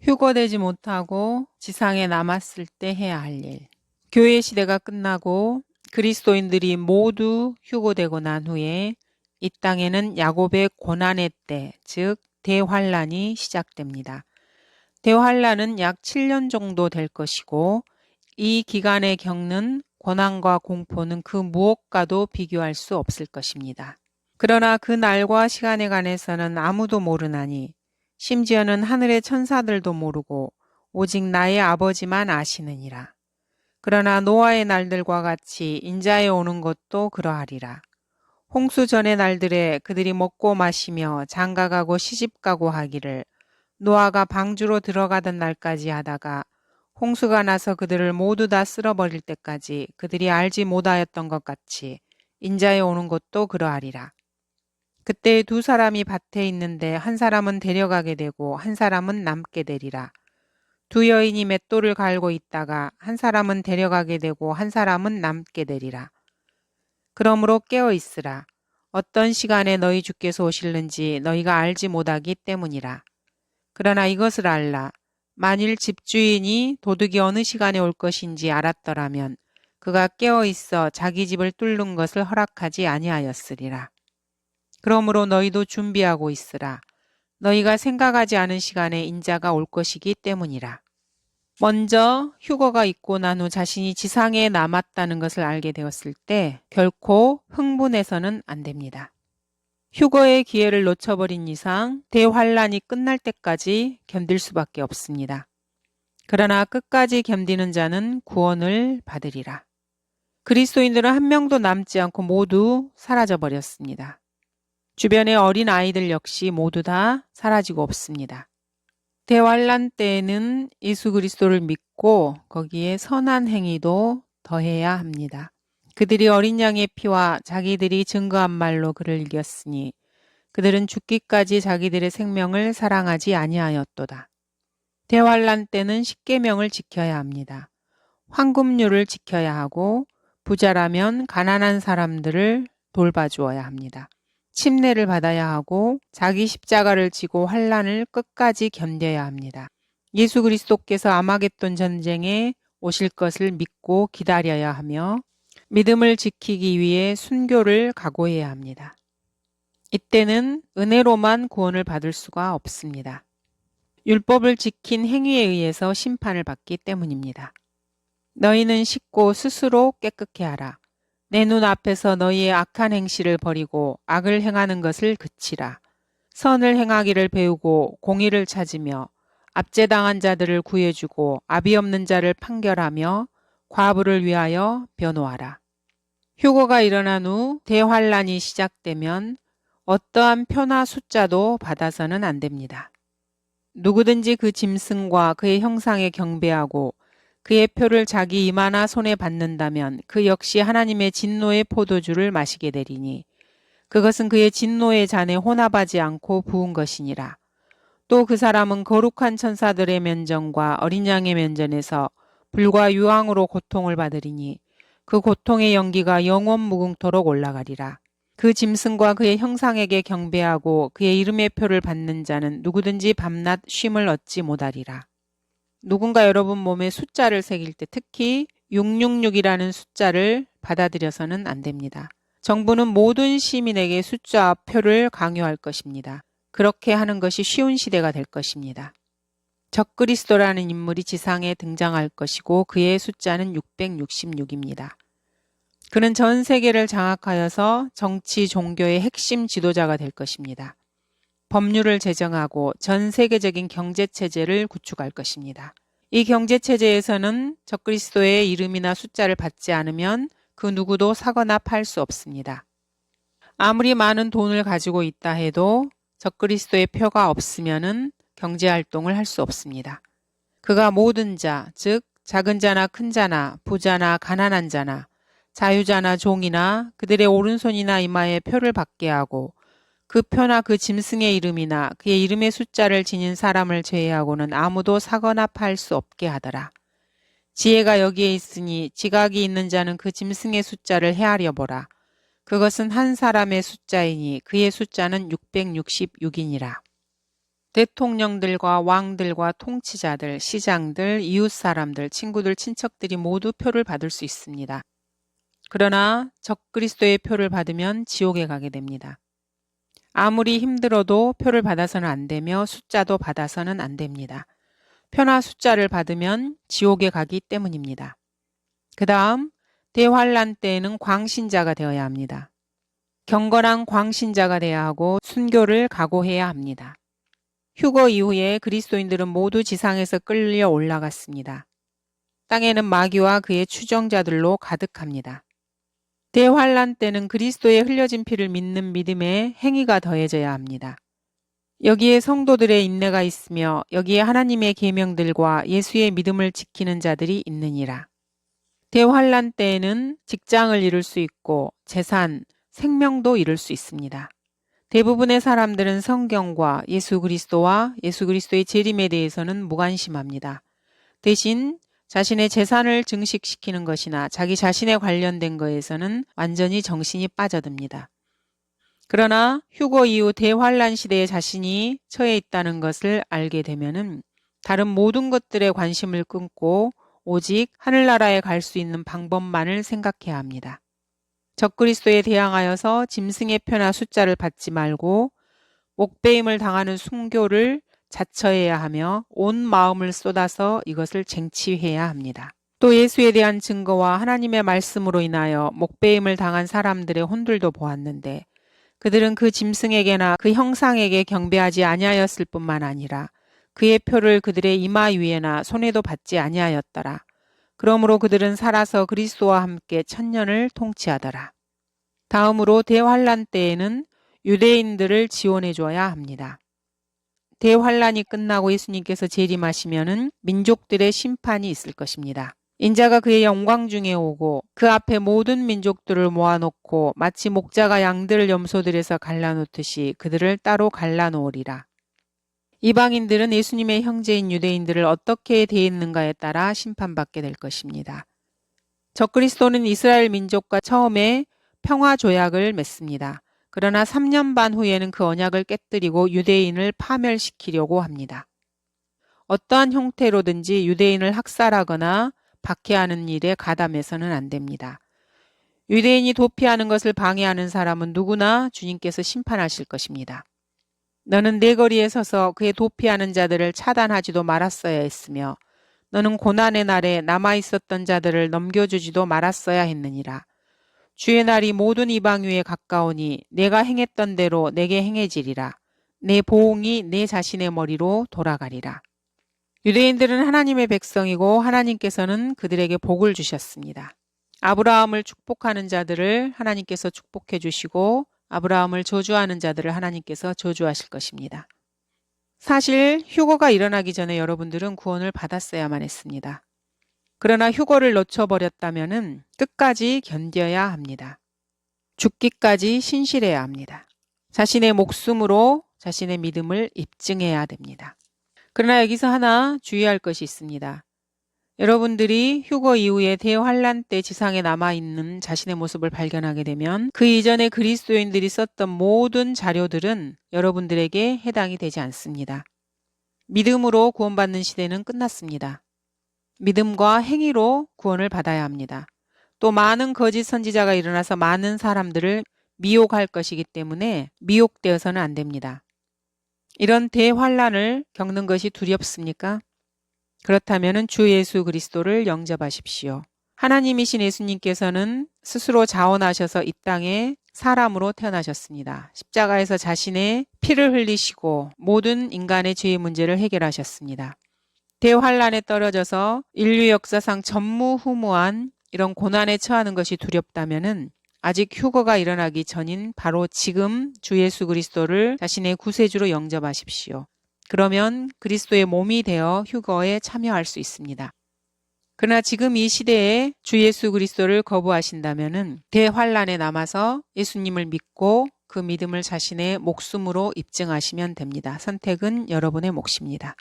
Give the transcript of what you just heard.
휴거되지 못하고 지상에 남았을 때 해야 할 일. 교회 시대가 끝나고 그리스도인들이 모두 휴거되고 난 후에 이 땅에는 야곱의 고난의 때, 즉 대환란이 시작됩니다. 대환란은 약 7년 정도 될 것이고 이 기간에 겪는 고난과 공포는 그 무엇과도 비교할 수 없을 것입니다. 그러나 그 날과 시간에 관해서는 아무도 모르나니 심지어는 하늘의 천사들도 모르고 오직 나의 아버지만 아시느니라. 그러나 노아의 날들과 같이 인자에 오는 것도 그러하리라. 홍수 전의 날들에 그들이 먹고 마시며 장가가고 시집가고 하기를 노아가 방주로 들어가던 날까지 하다가 홍수가 나서 그들을 모두 다 쓸어버릴 때까지 그들이 알지 못하였던 것 같이 인자에 오는 것도 그러하리라. 그때 두 사람이 밭에 있는데 한 사람은 데려가게 되고 한 사람은 남게 되리라. 두 여인이 맷돌을 갈고 있다가 한 사람은 데려가게 되고 한 사람은 남게 되리라. 그러므로 깨어 있으라. 어떤 시간에 너희 주께서 오실는지 너희가 알지 못하기 때문이라. 그러나 이것을 알라. 만일 집주인이 도둑이 어느 시간에 올 것인지 알았더라면 그가 깨어 있어 자기 집을 뚫는 것을 허락하지 아니하였으리라. 그러므로 너희도 준비하고 있으라. 너희가 생각하지 않은 시간에 인자가 올 것이기 때문이라. 먼저 휴거가 있고 난 후 자신이 지상에 남았다는 것을 알게 되었을 때 결코 흥분해서는 안 됩니다. 휴거의 기회를 놓쳐버린 이상 대환란이 끝날 때까지 견딜 수밖에 없습니다. 그러나 끝까지 견디는 자는 구원을 받으리라. 그리스도인들은 한 명도 남지 않고 모두 사라져 버렸습니다. 주변의 어린 아이들 역시 모두 다 사라지고 없습니다. 대환란 때에는 예수 그리스도를 믿고 거기에 선한 행위도 더해야 합니다. 그들이 어린 양의 피와 자기들이 증거한 말로 그를 이겼으니 그들은 죽기까지 자기들의 생명을 사랑하지 아니하였도다. 대환란 때는 십계명을 지켜야 합니다. 황금률을 지켜야 하고 부자라면 가난한 사람들을 돌봐주어야 합니다. 침례를 받아야 하고 자기 십자가를 지고 환란을 끝까지 견뎌야 합니다. 예수 그리스도께서 아마겟돈 전쟁에 오실 것을 믿고 기다려야 하며 믿음을 지키기 위해 순교를 각오해야 합니다. 이때는 은혜로만 구원을 받을 수가 없습니다. 율법을 지킨 행위에 의해서 심판을 받기 때문입니다. 너희는 씻고 스스로 깨끗게 하라. 내 눈 앞에서 너희의 악한 행실을 버리고 악을 행하는 것을 그치라. 선을 행하기를 배우고 공의를 찾으며 압제당한 자들을 구해주고 아비 없는 자를 판결하며 과부를 위하여 변호하라. 휴거가 일어난 후 대환란이 시작되면 어떠한 표나 숫자도 받아서는 안 됩니다. 누구든지 그 짐승과 그의 형상에 경배하고 그의 표를 자기 이마나 손에 받는다면 그 역시 하나님의 진노의 포도주를 마시게 되리니 그것은 그의 진노의 잔에 혼합하지 않고 부은 것이니라. 또 그 사람은 거룩한 천사들의 면전과 어린 양의 면전에서 불과 유황으로 고통을 받으리니 그 고통의 연기가 영원 무궁토록 올라가리라. 그 짐승과 그의 형상에게 경배하고 그의 이름의 표를 받는 자는 누구든지 밤낮 쉼을 얻지 못하리라. 누군가 여러분 몸에 숫자를 새길 때 특히 666이라는 숫자를 받아들여서는 안 됩니다. 정부는 모든 시민에게 숫자와 표를 강요할 것입니다. 그렇게 하는 것이 쉬운 시대가 될 것입니다. 적그리스도라는 인물이 지상에 등장할 것이고 그의 숫자는 666입니다. 그는 전 세계를 장악하여서 정치, 종교의 핵심 지도자가 될 것입니다. 법률을 제정하고 전 세계적인 경제체제를 구축할 것입니다. 이 경제체제에서는 적그리스도의 이름이나 숫자를 받지 않으면 그 누구도 사거나 팔 수 없습니다. 아무리 많은 돈을 가지고 있다 해도 적그리스도의 표가 없으면 경제활동을 할 수 없습니다. 그가 모든 자, 즉 작은 자나 큰 자나 부자나 가난한 자나 자유자나 종이나 그들의 오른손이나 이마에 표를 받게 하고 그 표나 그 짐승의 이름이나 그의 이름의 숫자를 지닌 사람을 제외하고는 아무도 사거나 팔 수 없게 하더라. 지혜가 여기에 있으니 지각이 있는 자는 그 짐승의 숫자를 헤아려 보라. 그것은 한 사람의 숫자이니 그의 숫자는 666이니라. 대통령들과 왕들과 통치자들, 시장들, 이웃 사람들, 친구들, 친척들이 모두 표를 받을 수 있습니다. 그러나 적그리스도의 표를 받으면 지옥에 가게 됩니다. 아무리 힘들어도 표를 받아서는 안 되며 숫자도 받아서는 안 됩니다. 표나 숫자를 받으면 지옥에 가기 때문입니다. 그 다음 대환란 때에는 광신자가 되어야 합니다. 경건한 광신자가 돼야 하고 순교를 각오해야 합니다. 휴거 이후에 그리스도인들은 모두 지상에서 끌려 올라갔습니다. 땅에는 마귀와 그의 추종자들로 가득합니다. 대환란 때는 그리스도의 흘려진 피를 믿는 믿음에 행위가 더해져야 합니다. 여기에 성도들의 인내가 있으며 여기에 하나님의 계명들과 예수의 믿음을 지키는 자들이 있느니라. 대환란 때에는 직장을 잃을 수 있고 재산, 생명도 잃을 수 있습니다. 대부분의 사람들은 성경과 예수 그리스도와 예수 그리스도의 재림에 대해서는 무관심합니다. 대신 자신의 재산을 증식시키는 것이나 자기 자신에 관련된 것에서는 완전히 정신이 빠져듭니다. 그러나 휴거 이후 대환란 시대에 자신이 처해 있다는 것을 알게 되면은 다른 모든 것들에 관심을 끊고 오직 하늘나라에 갈 수 있는 방법만을 생각해야 합니다. 적그리스도에 대항하여서 짐승의 표나 숫자를 받지 말고 목배임을 당하는 순교를 자처해야 하며 온 마음을 쏟아서 이것을 쟁취해야 합니다. 또 예수에 대한 증거와 하나님의 말씀으로 인하여 목배임을 당한 사람들의 혼들도 보았는데 그들은 그 짐승에게나 그 형상에게 경배하지 아니하였을 뿐만 아니라 그의 표를 그들의 이마 위에나 손에도 받지 아니하였더라. 그러므로 그들은 살아서 그리스도와 함께 천년을 통치하더라. 다음으로 대환란 때에는 유대인들을 지원해 줘야 합니다. 대환란이 끝나고 예수님께서 재림하시면은 민족들의 심판이 있을 것입니다. 인자가 그의 영광 중에 오고 그 앞에 모든 민족들을 모아놓고 마치 목자가 양들을 염소들에서 갈라놓듯이 그들을 따로 갈라놓으리라. 이방인들은 예수님의 형제인 유대인들을 어떻게 대했는가에 따라 심판받게 될 것입니다. 적그리스도는 이스라엘 민족과 처음에 평화조약을 맺습니다. 그러나 3년 반 후에는 그 언약을 깨뜨리고 유대인을 파멸시키려고 합니다. 어떠한 형태로든지 유대인을 학살하거나 박해하는 일에 가담해서는 안 됩니다. 유대인이 도피하는 것을 방해하는 사람은 누구나 주님께서 심판하실 것입니다. 너는 내 거리에 서서 그의 도피하는 자들을 차단하지도 말았어야 했으며 너는 고난의 날에 남아있었던 자들을 넘겨주지도 말았어야 했느니라. 주의 날이 모든 이방 위에 가까우니 내가 행했던 대로 내게 행해지리라. 내 보응이 내 자신의 머리로 돌아가리라. 유대인들은 하나님의 백성이고 하나님께서는 그들에게 복을 주셨습니다. 아브라함을 축복하는 자들을 하나님께서 축복해 주시고 아브라함을 저주하는 자들을 하나님께서 저주하실 것입니다. 사실 휴거가 일어나기 전에 여러분들은 구원을 받았어야만 했습니다. 그러나 휴거를 놓쳐버렸다면 끝까지 견뎌야 합니다. 죽기까지 신실해야 합니다. 자신의 목숨으로 자신의 믿음을 입증해야 됩니다. 그러나 여기서 하나 주의할 것이 있습니다. 여러분들이 휴거 이후에 대환란 때 지상에 남아있는 자신의 모습을 발견하게 되면 그 이전에 그리스도인들이 썼던 모든 자료들은 여러분들에게 해당이 되지 않습니다. 믿음으로 구원받는 시대는 끝났습니다. 믿음과 행위로 구원을 받아야 합니다. 또 많은 거짓 선지자가 일어나서 많은 사람들을 미혹할 것이기 때문에 미혹되어서는 안 됩니다. 이런 대환란을 겪는 것이 두렵습니까? 그렇다면 주 예수 그리스도를 영접하십시오. 하나님이신 예수님께서는 스스로 자원하셔서 이 땅에 사람으로 태어나셨습니다. 십자가에서 자신의 피를 흘리시고 모든 인간의 죄의 문제를 해결하셨습니다. 대환란에 떨어져서 인류 역사상 전무후무한 이런 고난에 처하는 것이 두렵다면은 아직 휴거가 일어나기 전인 바로 지금 주 예수 그리스도를 자신의 구세주로 영접하십시오. 그러면 그리스도의 몸이 되어 휴거에 참여할 수 있습니다. 그러나 지금 이 시대에 주 예수 그리스도를 거부하신다면은 대환란에 남아서 예수님을 믿고 그 믿음을 자신의 목숨으로 입증하시면 됩니다. 선택은 여러분의 몫입니다.